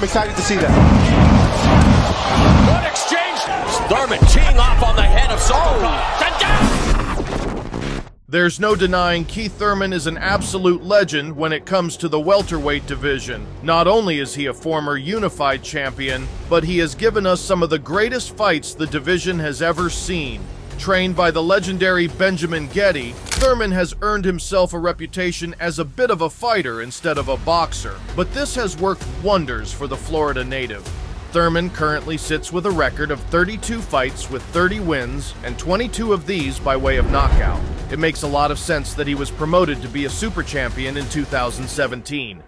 I'm excited to see that. Good exchange. Thurman teeing off on the head of There's no denying Keith Thurman is an absolute legend when it comes to the welterweight division. Not only is he a former unified champion, but he has given us some of the greatest fights the division has ever seen. Trained by the legendary Benjamin Getty, Thurman has earned himself a reputation as a bit of a fighter instead of a boxer, but this has worked wonders for the Florida native. Thurman currently sits with a record of 32 fights with 30 wins, and 22 of these by way of knockout. It makes a lot of sense that he was promoted to be a super champion in 2017.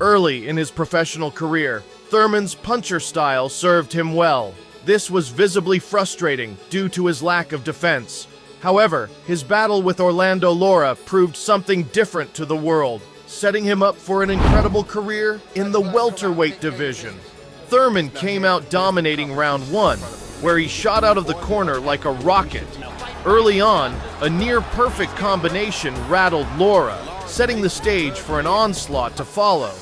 Early in his professional career, Thurman's puncher style served him well. This was visibly frustrating due to his lack of defense. However, his battle with Orlando Lara proved something different to the world, setting him up for an incredible career in the welterweight division. Thurman came out dominating round 1, where he shot out of the corner like a rocket. Early on, a near-perfect combination rattled Lara, setting the stage for an onslaught to follow.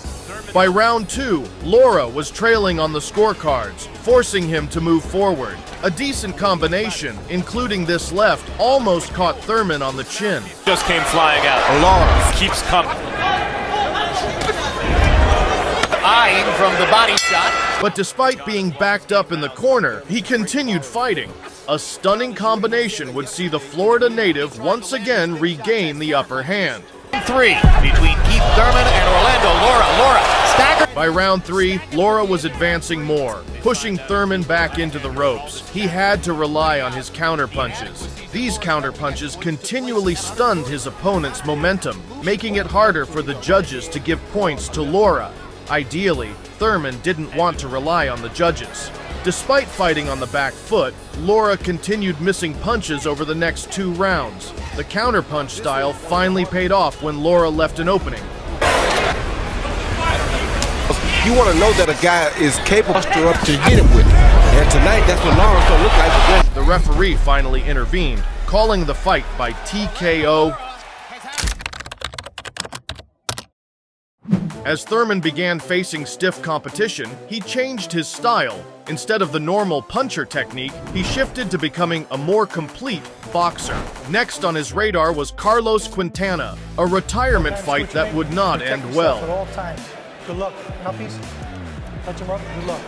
By round 2, Lara was trailing on the scorecards, forcing him to move forward. A decent combination, including this left, almost caught Thurman on the chin. just came flying out. Lara keeps coming. Eyeing from the body shot. But despite being backed up in the corner, he continued fighting. A stunning combination would see the Florida native once again regain the upper hand. 3 between Keith Thurman and Orlando Lara. Lara staggered. By round 3, Lara was advancing more, pushing Thurman back into the ropes. He had to rely on his counterpunches. These counterpunches continually stunned his opponent's momentum, making it harder for the judges to give points to Lara. Ideally, Thurman didn't want to rely on the judges. Despite fighting on the back foot, Lara continued missing punches over the next 2 rounds. The counterpunch style finally paid off when Lara left an opening. You want to know that a guy is capable to hit him with. And tonight, that's what Lara's going to look like. The referee finally intervened, calling the fight by TKO. As Thurman began facing stiff competition, he changed his style. Instead of the normal puncher technique, he shifted to becoming a more complete boxer. Next on his radar was Carlos Quintana, a retirement fight that would not end well. At all times. Good luck. Mouthpiece. Touch him up. Good luck.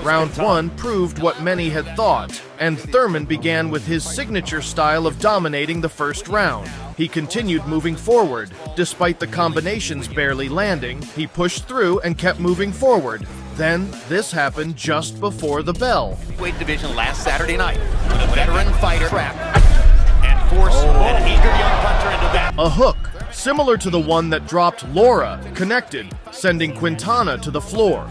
Round 1 proved what many had thought, and Thurman began with his signature style of dominating the first round. He continued moving forward. Despite the combinations barely landing, he pushed through and kept moving forward. Then, this happened just before the bell. Weight division last Saturday night. A veteran fighter trapped and forced an eager young puncher into that. A hook, similar to the one that dropped Lara, connected, sending Quintana to the floor.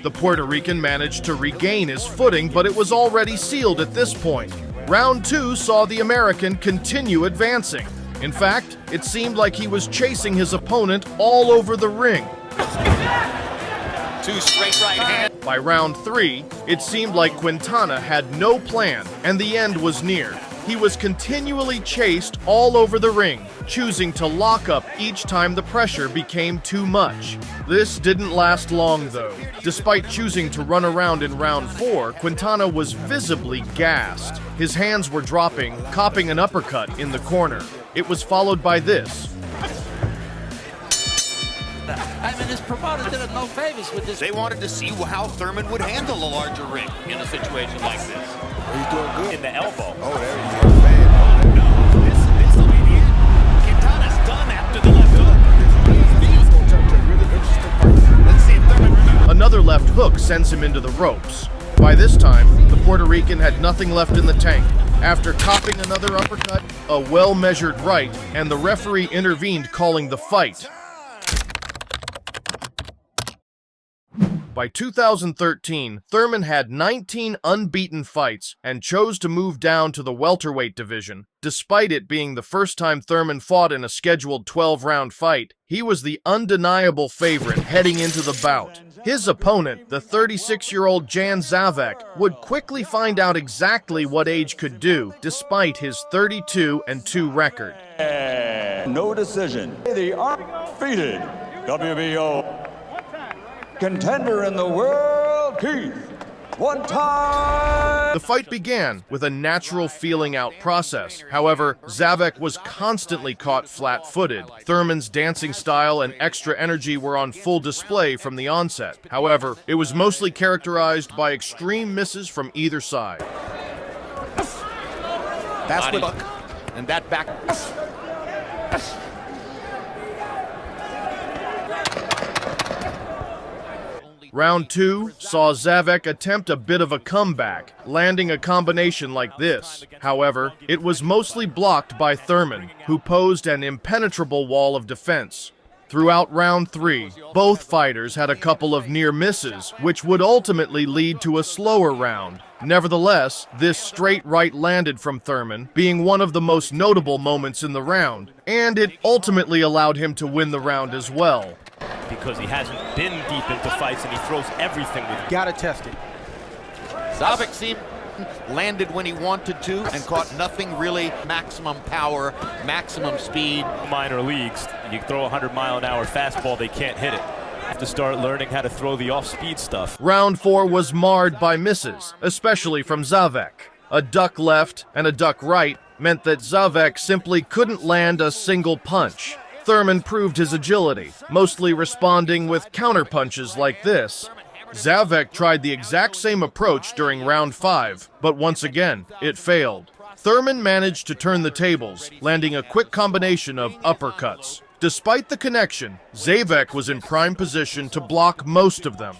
The Puerto Rican managed to regain his footing, but it was already sealed at this point. Round 2 saw the American continue advancing. In fact, it seemed like he was chasing his opponent all over the ring. 2 straight right hands. By round 3, it seemed like Quintana had no plan, and the end was near. He was continually chased all over the ring, choosing to lock up each time the pressure became too much. This didn't last long, though. Despite choosing to run around in round 4, Quintana was visibly gassed. His hands were dropping, copping an uppercut in the corner. It was followed by this. I mean, his promoter did it no favors with this. They wanted to see how Thurman would handle a larger ring in a situation like this. He's doing good. In the elbow. Oh, there he is. Man. No, this will be the end. Quintana's done after the left hook. Let's see if Thurman remembers. Another left hook sends him into the ropes. By this time, the Puerto Rican had nothing left in the tank. After copping another uppercut, a well-measured right, and the referee intervened, calling the fight. By 2013, Thurman had 19 unbeaten fights and chose to move down to the welterweight division. Despite it being the first time Thurman fought in a scheduled 12-round fight, he was the undeniable favorite heading into the bout. His opponent, the 36-year-old Jan Zavek, would quickly find out exactly what age could do, despite his 32-2 record. No decision. The undefeated WBO contender in the world, Keith. One time. The fight began with a natural feeling out process. However, Zavek was constantly caught flat-footed. Thurman's dancing style and extra energy were on full display from the onset. However, it was mostly characterized by extreme misses from either side. That's what, and that back. Round 2 saw Zavek attempt a bit of a comeback, landing a combination like this. However, it was mostly blocked by Thurman, who posed an impenetrable wall of defense. Throughout round 3, both fighters had a couple of near misses, which would ultimately lead to a slower round. Nevertheless, this straight right landed from Thurman, being one of the most notable moments in the round, and it ultimately allowed him to win the round as well. Because he hasn't been deep into fights and he throws everything with it. Gotta test it. Zavek seemed landed when he wanted to and caught nothing really. Maximum power, maximum speed. Minor leagues, you throw a 100-mile-an-hour fastball, they can't hit it. Have to start learning how to throw the off-speed stuff. Round 4 was marred by misses, especially from Zavek. A duck left and a duck right meant that Zavek simply couldn't land a single punch. Thurman proved his agility, mostly responding with counterpunches like this. Zavek tried the exact same approach during round 5, but once again, it failed. Thurman managed to turn the tables, landing a quick combination of uppercuts. Despite the connection, Zavek was in prime position to block most of them.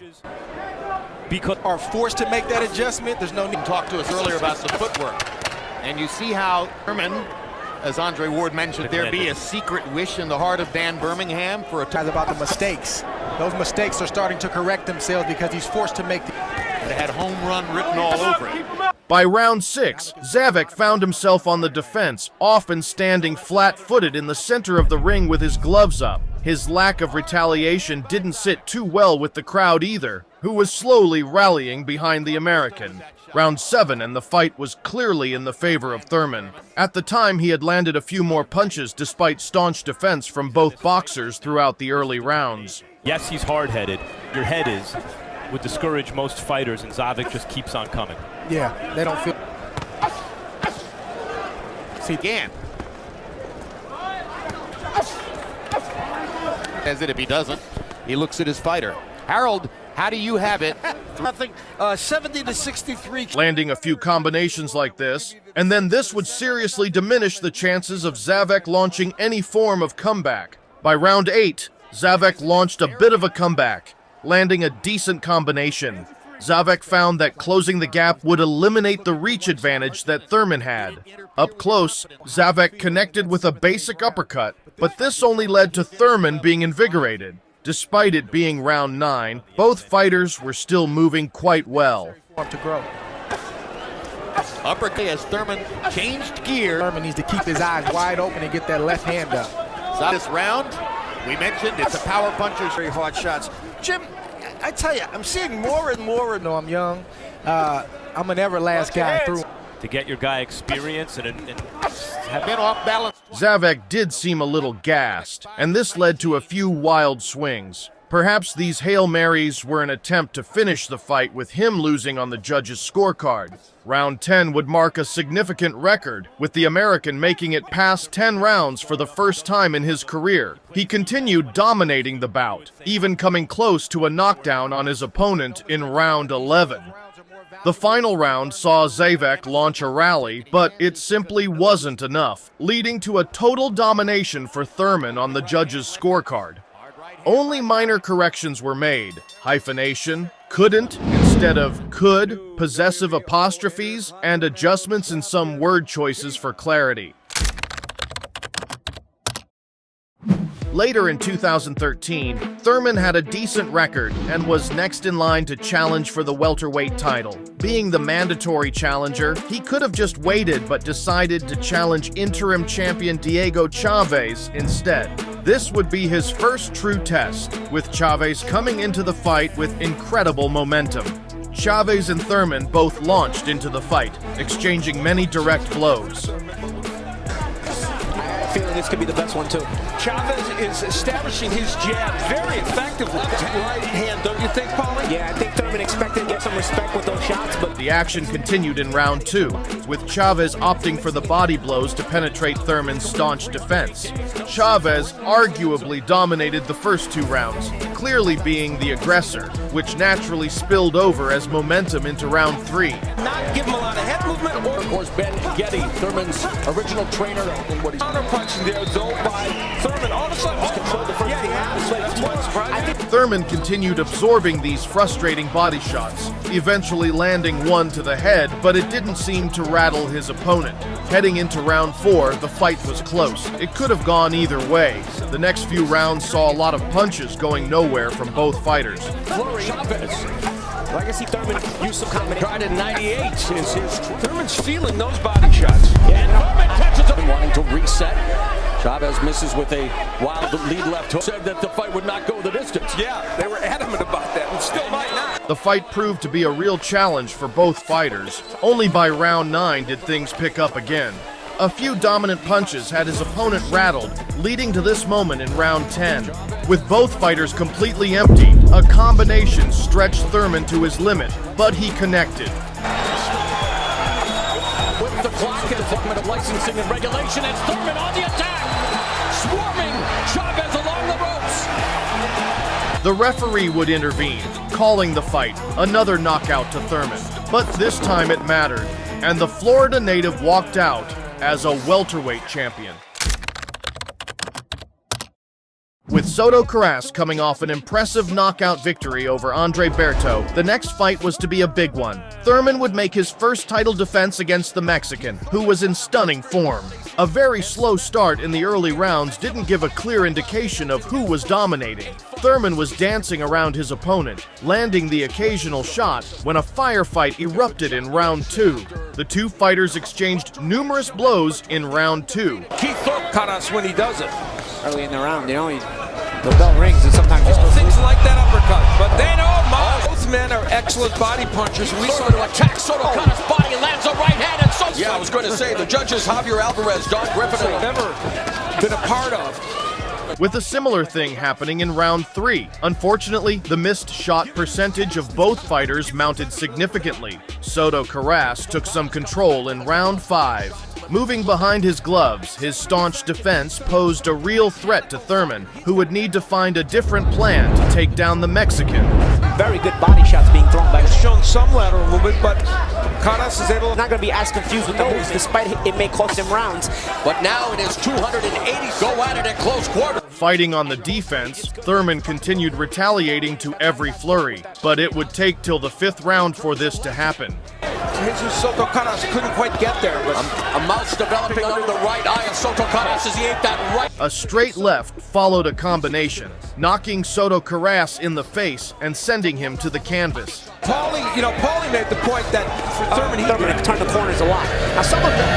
Because are forced to make that adjustment, there's no need to talk to us earlier about the footwork. And you see how Thurman, as Andre Ward mentioned, there be a secret wish in the heart of Dan Birmingham for a Talk about the mistakes. Those mistakes are starting to correct themselves because he's forced to make. They had home run written all over it. By round 6, Zavek found himself on the defense, often standing flat-footed in the center of the ring with his gloves up. His lack of retaliation didn't sit too well with the crowd either, who was slowly rallying behind the American. Round 7 and the fight was clearly in the favor of Thurman. At the time, he had landed a few more punches despite staunch defense from both boxers throughout the early rounds. Yes, he's hard-headed. Your head is. Would discourage most fighters, and Zavek just keeps on coming. Yeah, they don't feel. See again. As it if he doesn't, he looks at his fighter. Harold, how do you have it? Nothing. 70 to 63. Landing a few combinations like this, and then this would seriously diminish the chances of Zavek launching any form of comeback. By round 8, Zavek launched a bit of a comeback, landing a decent combination. Zavek found that closing the gap would eliminate the reach advantage that Thurman had. Up close, Zavek connected with a basic uppercut, but this only led to Thurman being invigorated. Despite it being round 9, both fighters were still moving quite well. To grow. Uppercut as Thurman changed gear. Thurman needs to keep his eyes wide open and get that left hand up. So this round, we mentioned it's a power puncher's Very hard shots. Jim, I tell you, I'm seeing more and more. No, I'm young. I'm an everlast guy through. To get your guy experience and have been off balance. Zavek did seem a little gassed, and this led to a few wild swings. Perhaps these Hail Marys were an attempt to finish the fight with him losing on the judges' scorecard. Round 10 would mark a significant record, with the American making it past 10 rounds for the first time in his career. He continued dominating the bout, even coming close to a knockdown on his opponent in round 11. The final round saw Zavek launch a rally, but it simply wasn't enough, leading to a total domination for Thurman on the judges' scorecard. Only minor corrections were made. Hyphenation, couldn't instead of could, possessive apostrophes, and adjustments in some word choices for clarity. Later in 2013, Thurman had a decent record and was next in line to challenge for the welterweight title. Being the mandatory challenger, he could have just waited but decided to challenge interim champion Diego Chavez instead. This would be his first true test, with Chavez coming into the fight with incredible momentum. Chavez and Thurman both launched into the fight, exchanging many direct blows. this could be the best one, too. Chavez is establishing his jab very effectively. Right hand, don't you think, Paulie? Yeah, I think Thurman expected to get some respect with those shots, but The action continued in round 2, with Chavez opting for the body blows to penetrate Thurman's staunch defense. Chavez arguably dominated the first 2 rounds, clearly being the aggressor, which naturally spilled over as momentum into round 3. Not give him a lot of head movement or, Of course, Ben Getty, Thurman's original trainer, and what he's counterpunching there, though, by Thurman. All of a sudden, controlled the first yeah, he has. That's what's surprising. Thurman continued absorbing these frustrating body shots, eventually landing one to the head, but it didn't seem to rattle his opponent. Heading into round 4, the fight was close. It could have gone either way. The next few rounds saw a lot of punches going nowhere from both fighters. flurry. Chavez. I can see Thurman use some combination. Tried in 98 is his. Thurman's feeling those body shots. And Thurman catches him. Wanting to reset. Chavez misses with a wild lead left hook. Said that the fight would not go the distance. Yeah, they were adamant about that, and still might not. The fight proved to be a real challenge for both fighters. Only by round 9 did things pick up again. A few dominant punches had his opponent rattled, leading to this moment in round 10. With both fighters completely empty, a combination stretched Thurman to his limit, but he connected. With the clock and segment of licensing and regulation, it's Thurman on the attack. Swarming Chavez along the ropes. The referee would intervene, calling the fight, another knockout to Thurman. But this time it mattered, and the Florida native walked out as a welterweight champion. With Soto Karass coming off an impressive knockout victory over Andre Berto, the next fight was to be a big one. Thurman would make his first title defense against the Mexican, who was in stunning form. A very slow start in the early rounds didn't give a clear indication of who was dominating. Thurman was dancing around his opponent, landing the occasional shot when a firefight erupted in round 2. The two fighters exchanged numerous blows in round 2. Keith Thurman caught us when he does it. Early in the round, the bell rings and sometimes just goes Things like that uppercut, but then, oh my! Both men are excellent body punchers. We saw to attack Soto Karass' body and lands a right hand and so. Yeah, I was going to say, the judges, Javier Alvarez, Don Griffin, have never been a part of. With a similar thing happening in round 3. Unfortunately, the missed shot percentage of both fighters mounted significantly. Soto Karass took some control in round 5. Moving behind his gloves, his staunch defense posed a real threat to Thurman, who would need to find a different plan to take down the Mexican. very good body shots being thrown by. He's shown some lateral movement, but Karass is able. Not going to be as confused with the moves, despite it may cost him rounds. But now it is 280. Go at it at close quarter. Fighting on the defense, Thurman continued retaliating to every flurry, but it would take till the 5th round for this to happen. Jesus Soto Karass couldn't quite get there, but a mouse developing under the right eye of Soto Karass as he ate that right. A straight left followed a combination, knocking Soto Karass in the face and sending him to the canvas. Paulie made the point that for Thurman, Thurman turned the corners a lot. Now some of them.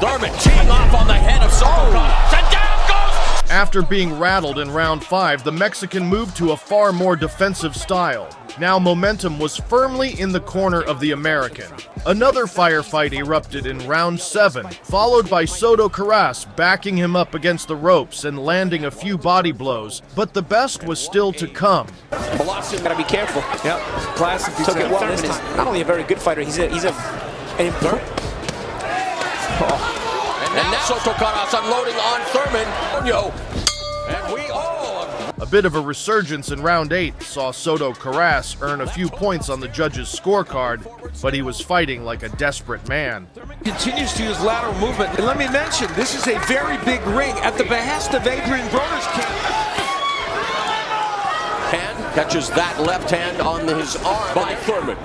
Thurman teeing off on the head of Soto Karass, and down goes! After being rattled in round 5, the Mexican moved to a far more defensive style. Now momentum was firmly in the corner of the American. Another firefight erupted in round 7, followed by Soto Karass backing him up against the ropes and landing a few body blows, but the best was still to come. Velocity, gotta be careful. Yep, classic. So Thurman is not only a very good fighter, he's an improved. And now Soto Karass unloading on Thurman. And we all. A bit of a resurgence in round 8 saw Soto Karass earn a few points on the judges' scorecard, but he was fighting like a desperate man. Continues to use lateral movement. And let me mention, this is a very big ring at the behest of Adrian Broner's camp. Hand catches that left hand on his arm by Thurman.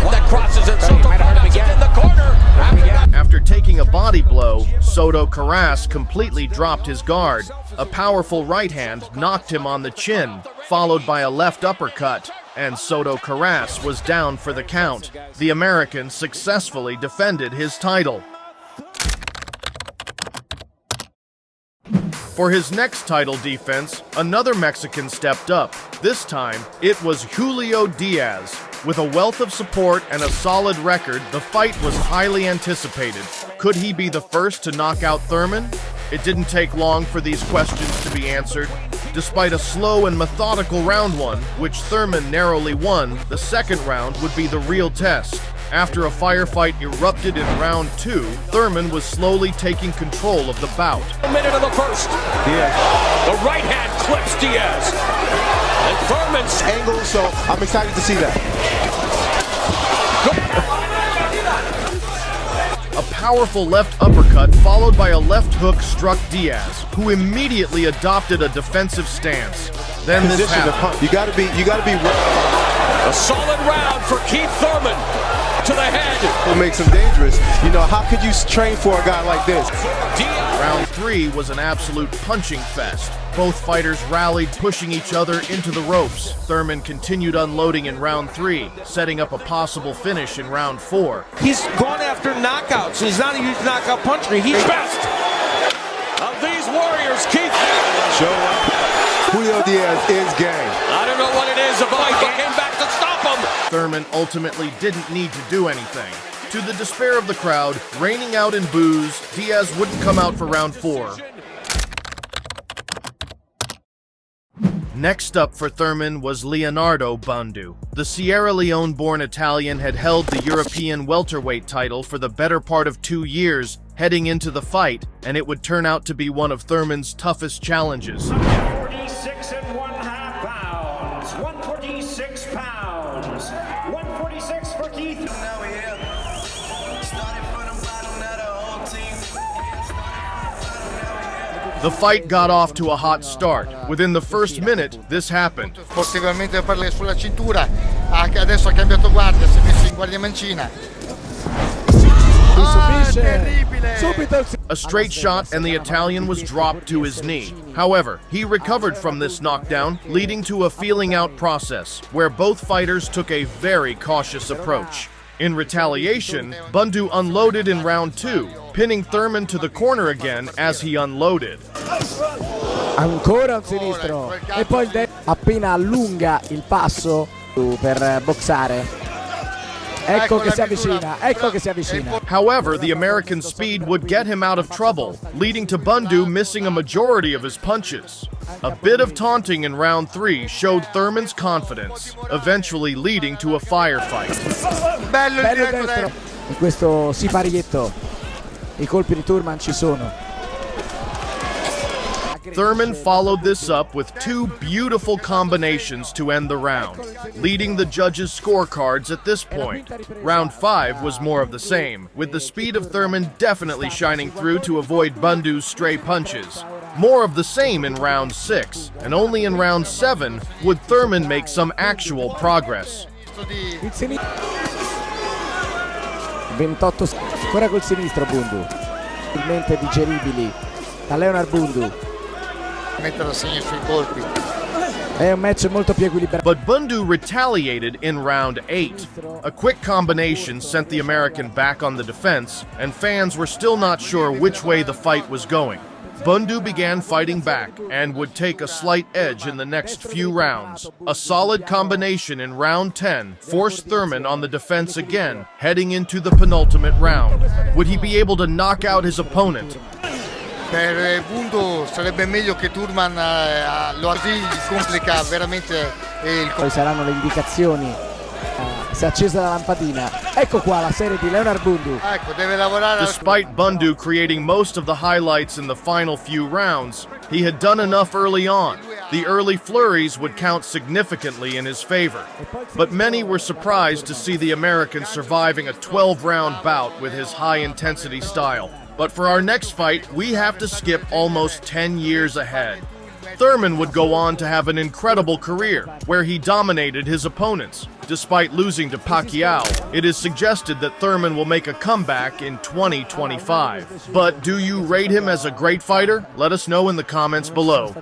That crosses and Soto Karass is in the corner. After taking a body blow, Soto Karass completely dropped his guard. A powerful right hand knocked him on the chin, followed by a left uppercut, and Soto Karass was down for the count. The American successfully defended his title. For his next title defense, another Mexican stepped up. This time, it was Julio Diaz. With a wealth of support and a solid record, the fight was highly anticipated. Could he be the first to knock out Thurman? It didn't take long for these questions to be answered. Despite a slow and methodical round one, which Thurman narrowly won, the second round would be the real test. After a firefight erupted in round two, Thurman was slowly taking control of the bout. A minute of the first. Diaz. The right hand clips Diaz. And Thurman's Angle, so I'm excited to see that. A powerful left uppercut followed by a left hook struck Diaz, who immediately adopted a defensive stance. Then this happened. You gotta be a solid round for Keith Thurman to the head. What makes him dangerous? You know, how could you train for a guy like this? Round three was an absolute punching fest. Both fighters rallied, pushing each other into the ropes. Thurman continued unloading in round three, setting up a possible finish in round four. He's gone after knockouts. He's not a huge knockout puncher. He's Best of these warriors, Keith. Show up. Julio Diaz is game. I don't know what it is about. He came back to stop him. Thurman ultimately didn't need to do anything. To the despair of the crowd, raining out in boos, Diaz wouldn't come out for round four. Next up for Thurman was Leonardo Bundu. The Sierra Leone-born Italian had held the European welterweight title for the better part of 2 years heading into the fight, and it would turn out to be one of Thurman's toughest challenges. 46.5 pounds. 146 pounds. 146 for Keith. The fight got off to a hot start. Within the first minute, this happened. Possibilmente parla sulla cintura, adesso ha cambiato guardia, si è messo in guardia mancina. A straight shot and the Italian was dropped to his knee. However, he recovered from this knockdown, leading to a feeling out process, where both fighters took a very cautious approach. In retaliation, Bundu unloaded in round two, pinning Thurman to the corner again as he unloaded. Ancora un sinistro e poi appena allunga il passo per boxare. Ecco che si avvicina, ecco che si avvicina. However, the American speed would get him out of trouble, leading to Bundu missing a majority of his punches. A bit of taunting in round three showed Thurman's confidence, eventually leading to a firefight. Bello destro. In questo siparietto i colpi di Thurman ci sono. Thurman followed this up with two beautiful combinations to end the round, leading the judges' scorecards at this point. Round 5 was more of the same, with the speed of Thurman definitely shining through to avoid Bundu's stray punches. More of the same in round 6, and only in round 7 would Thurman make some actual progress. 28 ancora col sinistro Bundu, facilmente digeribili da Leonard Bundu. Mettere a segno sui colpi. È un match molto più equilibrato. But Bundu retaliated in round 8. A quick combination sent the American back on the defense, and fans were still not sure which way the fight was going. Bundu began fighting back and would take a slight edge in the next few rounds. A solid combination in round 10 forced Thurman on the defense again, heading into the penultimate round. Would he be able to knock out his opponent? Per Bundu sarebbe meglio che Thurman lo così complica veramente il. Poi saranno le indicazioni. Si è accesa la lampadina. Ecco qua la serie di Leonard Bundu. Ecco, deve lavorare. Despite Bundu creating most of the highlights in the final few rounds, he had done enough early on. The early flurries would count significantly in his favor. But many were surprised to see the American surviving a 12-round bout with his high-intensity style. But for our next fight, we have to skip almost 10 years ahead. Thurman would go on to have an incredible career, where he dominated his opponents. Despite losing to Pacquiao, it is suggested that Thurman will make a comeback in 2025. But do you rate him as a great fighter? Let us know in the comments below.